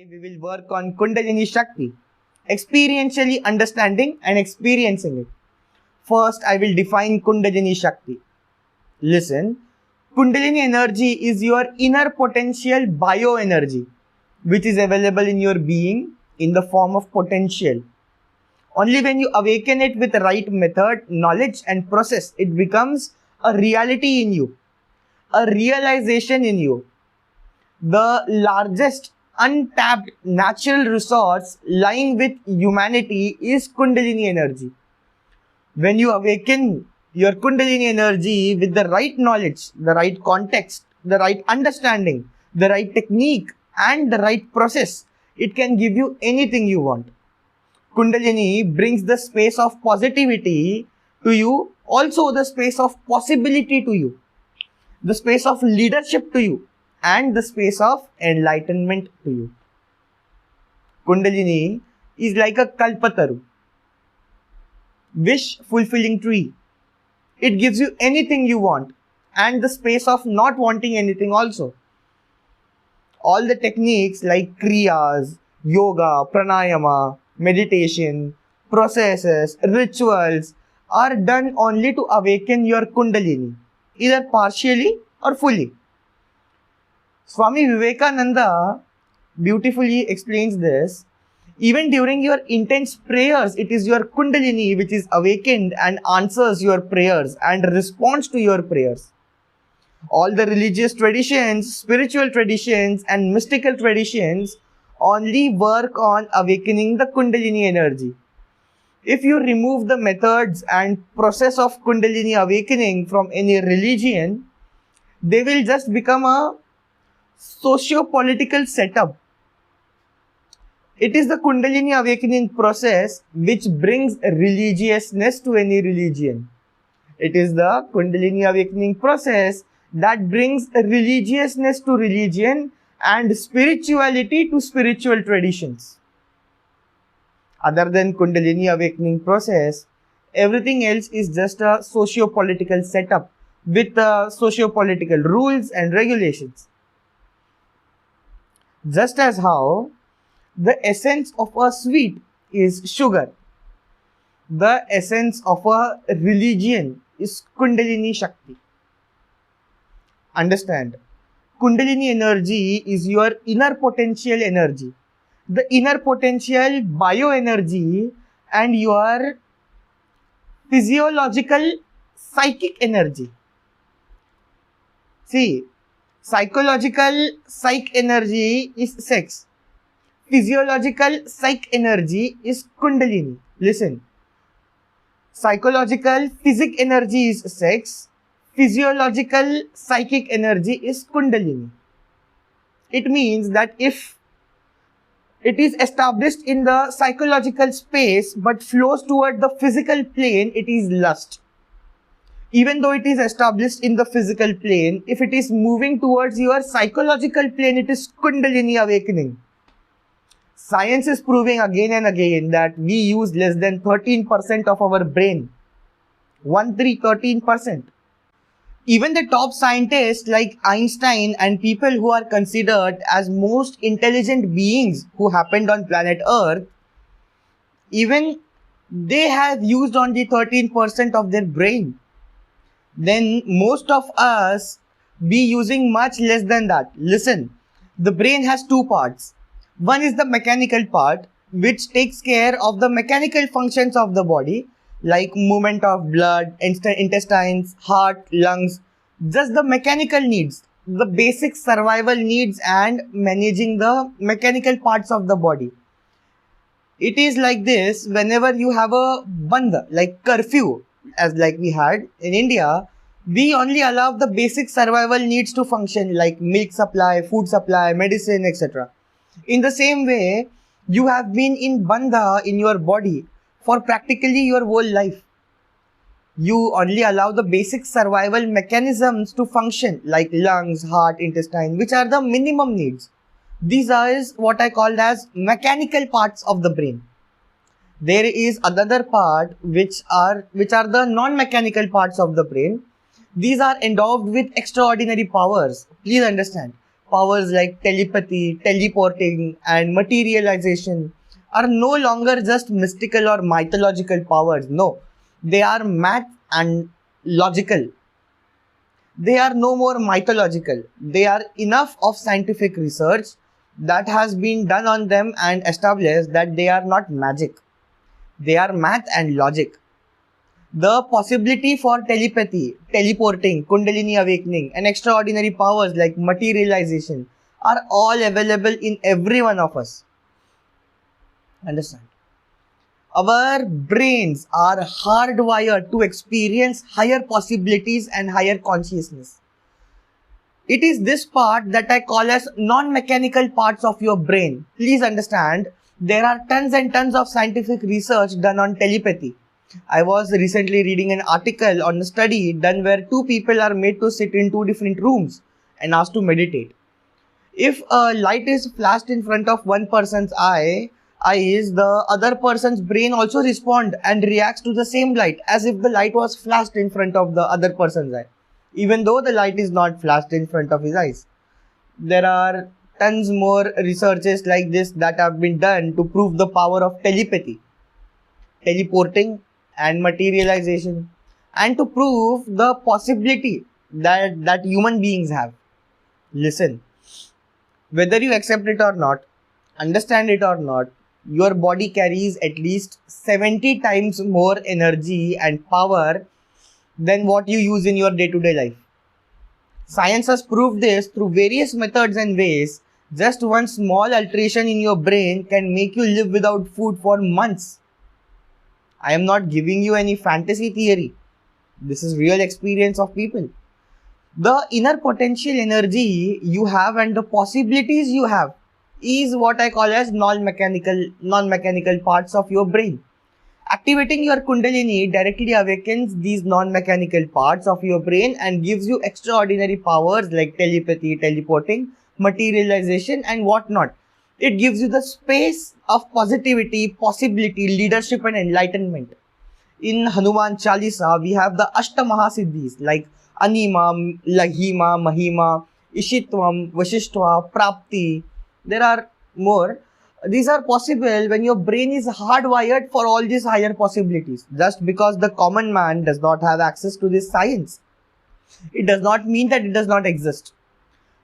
Today we will work on Kundalini Shakti, experientially understanding and experiencing it. First, I will define Kundalini Shakti. Listen, Kundalini energy is your inner potential bioenergy, which is available in your being in the form of potential. Only when you awaken it with the right method, knowledge, and process, it becomes a reality in you, a realization in you. The largest untapped natural resource lying with humanity is Kundalini energy. When you awaken your Kundalini energy with the right knowledge, the right context, the right understanding, the right technique, and the right process, it can give you anything you want. Kundalini brings the space of positivity to you, also the space of possibility to you, the space of leadership to you, and the space of enlightenment to you. Kundalini is like a kalpataru, wish-fulfilling tree. It gives you anything you want and the space of not wanting anything also. All the techniques like kriyas, yoga, pranayama, meditation, processes, rituals are done only to awaken your Kundalini, either partially or fully. Swami Vivekananda beautifully explains this. Even during your intense prayers, it is your Kundalini which is awakened and answers your prayers and responds to your prayers. All the religious traditions, spiritual traditions, and mystical traditions only work on awakening the Kundalini energy. If you remove the methods and process of Kundalini awakening from any religion, they will just become a socio-political setup. It is the Kundalini awakening process which brings religiousness to any religion. It is the Kundalini awakening process that brings religiousness to religion and spirituality to spiritual traditions. Other than Kundalini awakening process, everything else is just a socio-political setup with socio-political rules and regulations. Just as how the essence of a sweet is sugar, the essence of a religion is Kundalini Shakti. Understand, Kundalini energy is your inner potential energy, the inner potential bioenergy, and your physiological psychic energy. See, psychological psych energy is sex. Physiological psych energy is Kundalini. Listen. Psychological physic energy is sex. Physiological psychic energy is Kundalini. It means that if it is established in the psychological space but flows toward the physical plane, it is lust. Even though it is established in the physical plane, if it is moving towards your psychological plane, it is Kundalini awakening. Science is proving again and again that we use less than 13% of our brain. 13%. Even the top scientists like Einstein and people who are considered as most intelligent beings who happened on planet Earth, even they have used only 13% of their brain. Then most of us be using much less than that. Listen, the brain has two parts. One is the mechanical part, which takes care of the mechanical functions of the body, like movement of blood, intestines, heart, lungs, just the mechanical needs, the basic survival needs and managing the mechanical parts of the body. It is like this whenever you have a band, like curfew, as like we had in India, we only allow the basic survival needs to function like milk supply, food supply, medicine, etc. In the same way, you have been in bandha in your body for practically your whole life. You only allow the basic survival mechanisms to function like lungs, heart, intestine, which are the minimum needs. These are what I called as mechanical parts of the brain. There is another part which are the non-mechanical parts of the brain. These are endowed with extraordinary powers. Please understand. Powers like telepathy, teleporting, and materialization are no longer just mystical or mythological powers. No, they are math and logical. They are no more mythological. They are enough of scientific research that has been done on them and established that they are not magic. They are math and logic. The possibility for telepathy, teleporting, Kundalini awakening, and extraordinary powers like materialization are all available in every one of us. Understand? Our brains are hardwired to experience higher possibilities and higher consciousness. It is this part that I call as non-mechanical parts of your brain. Please understand, there are tons and tons of scientific research done on telepathy. I was recently reading an article on a study done where two people are made to sit in two different rooms and asked to meditate. If a light is flashed in front of one person's eyes, the other person's brain also responds and reacts to the same light as if the light was flashed in front of the other person's eye, even though the light is not flashed in front of his eyes. There are tons more researches like this that have been done to prove the power of telepathy, teleporting, and materialization, and to prove the possibility that human beings have. Listen, whether you accept it or not, understand it or not, your body carries at least 70 times more energy and power than what you use in your day-to-day life. Science has proved this through various methods and ways. Just one small alteration in your brain can make you live without food for months. I am not giving you any fantasy theory. This is real experience of people. The inner potential energy you have and the possibilities you have is what I call as non-mechanical parts of your brain. Activating your Kundalini directly awakens these non-mechanical parts of your brain and gives you extraordinary powers like telepathy, teleporting, materialization, and whatnot. It gives you the space of positivity, possibility, leadership, and enlightenment. In Hanuman Chalisa, we have the Ashtamaha like Anima, Lahima, Mahima, Ishitvam, Vashishtva, Prapti. There are more. These are possible when your brain is hardwired for all these higher possibilities. Just because the common man does not have access to this science, it does not mean that it does not exist.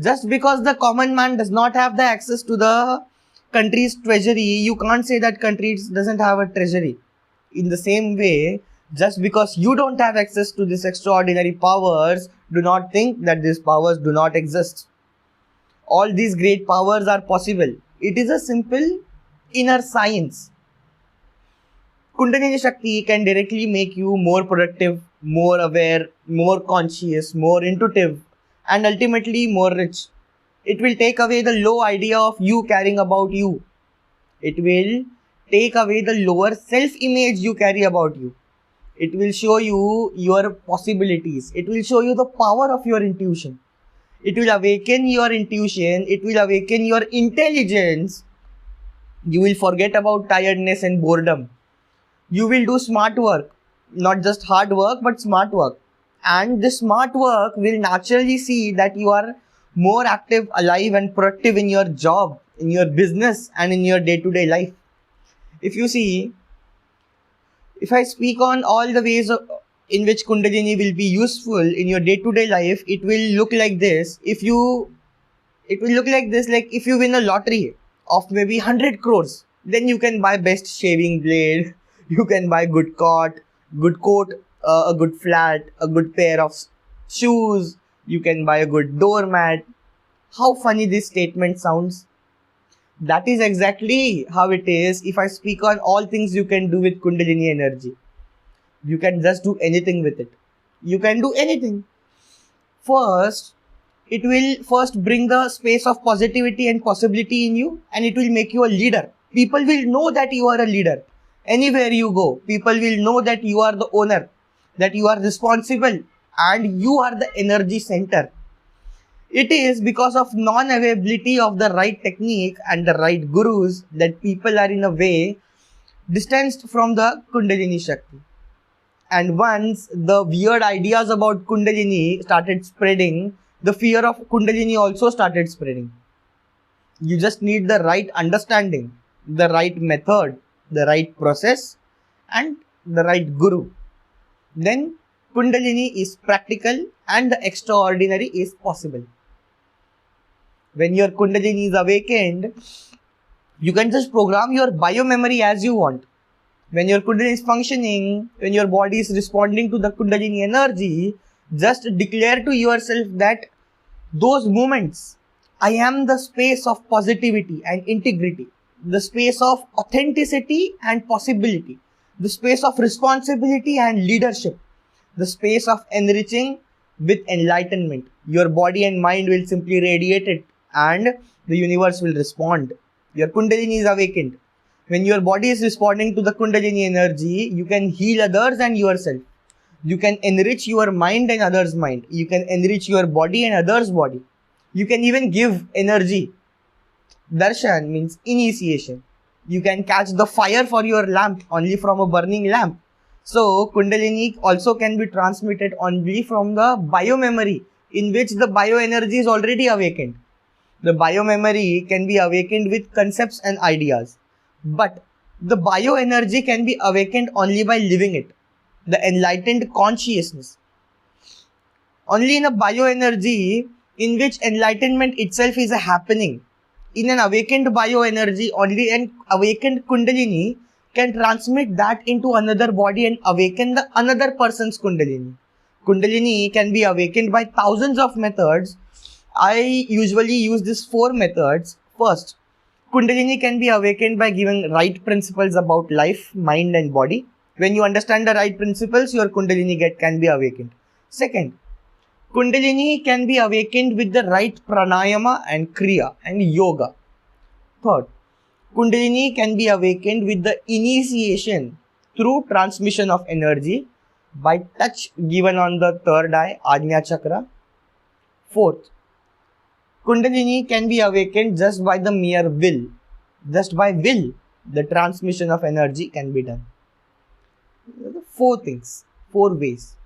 Just because the common man does not have the access to the country's treasury, you can't say that country doesn't have a treasury. In the same way, just because you don't have access to these extraordinary powers, do not think that these powers do not exist. All these great powers are possible. It is a simple inner science. Kundalini Shakti can directly make you more productive, more aware, more conscious, more intuitive, and ultimately more rich. It will take away the low idea of you caring about you. It will take away the lower self-image you carry about you. It will show you your possibilities. It will show you the power of your intuition. It will awaken your intuition. It will awaken your intelligence. You will forget about tiredness and boredom. You will do smart work. Not just hard work, but smart work. And this smart work will naturally see that you are more active, alive, and productive in your job, in your business, and in your day-to-day life. If you see, if I speak on all the ways in which Kundalini will be useful in your day-to-day life, it will look like this. It will look like this, like if you win a lottery of maybe 100 crores, then you can buy best shaving blade, you can buy good coat, a good flat, a good pair of shoes, you can buy a good doormat. How funny this statement sounds. That is exactly how it is if I speak on all things you can do with Kundalini energy. You can just do anything with it. You can do anything. First, it will first bring the space of positivity and possibility in you, and it will make you a leader. People will know that you are a leader. Anywhere you go, people will know that you are the owner, that you are responsible, and you are the energy center. It is because of non-availability of the right technique and the right gurus that people are in a way distanced from the Kundalini Shakti. And once the weird ideas about Kundalini started spreading, the fear of Kundalini also started spreading. You just need the right understanding, the right method, the right process, and the right guru. Then Kundalini is practical and the extraordinary is possible. When your Kundalini is awakened, you can just program your biomemory as you want. When your Kundalini is functioning, when your body is responding to the Kundalini energy, just declare to yourself that those moments, I am the space of positivity and integrity, the space of authenticity and possibility, the space of responsibility and leadership, the space of enriching with enlightenment. Your body and mind will simply radiate it and the universe will respond. Your Kundalini is awakened. When your body is responding to the Kundalini energy, you can heal others and yourself. You can enrich your mind and others' mind. You can enrich your body and others' body. You can even give energy. Darshan means initiation. You can catch the fire for your lamp only from a burning lamp. So, Kundalini also can be transmitted only from the biomemory in which the bioenergy is already awakened. The biomemory can be awakened with concepts and ideas. But the bioenergy can be awakened only by living it. The enlightened consciousness. Only in a bioenergy in which enlightenment itself is a happening. In an awakened bioenergy, only an awakened Kundalini can transmit that into another body and awaken the another person's Kundalini. Kundalini can be awakened by thousands of methods. I usually use these 4 methods. First, Kundalini can be awakened by giving right principles about life, mind and body. When you understand the right principles, your Kundalini can be awakened. Second, Kundalini can be awakened with the right pranayama and kriya and yoga. Third, Kundalini can be awakened with the initiation through transmission of energy by touch given on the third eye, Ajna Chakra. Fourth, Kundalini can be awakened just by the mere will. Just by will, the transmission of energy can be done. 4 things, 4 ways.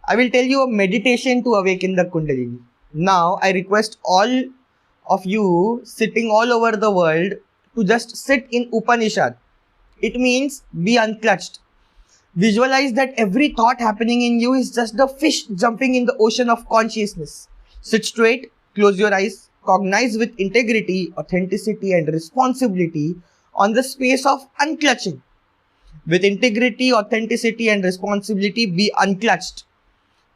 I will tell you a meditation to awaken the Kundalini. Now, I request all of you sitting all over the world to just sit in Upanishad. It means be unclutched. Visualize that every thought happening in you is just the fish jumping in the ocean of consciousness. Sit straight, close your eyes, cognize with integrity, authenticity and responsibility on the space of unclutching. With integrity, authenticity and responsibility, be unclutched.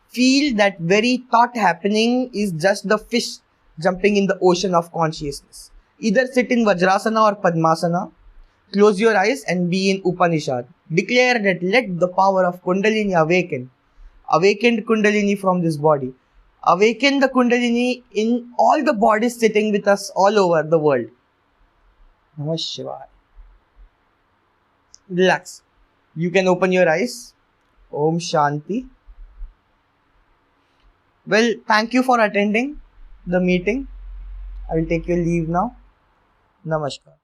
Feel that very thought happening is just the fish jumping in the ocean of consciousness. Either sit in Vajrasana or Padmasana. Close your eyes and be in Upanishad. Declare that let the power of Kundalini awaken. Awakened Kundalini from this body. Awaken the Kundalini in all the bodies sitting with us all over the world. Namah Shivaya. Relax. You can open your eyes. Om Shanti. Well, thank you for attending the meeting. I will take your leave now. Namaskar.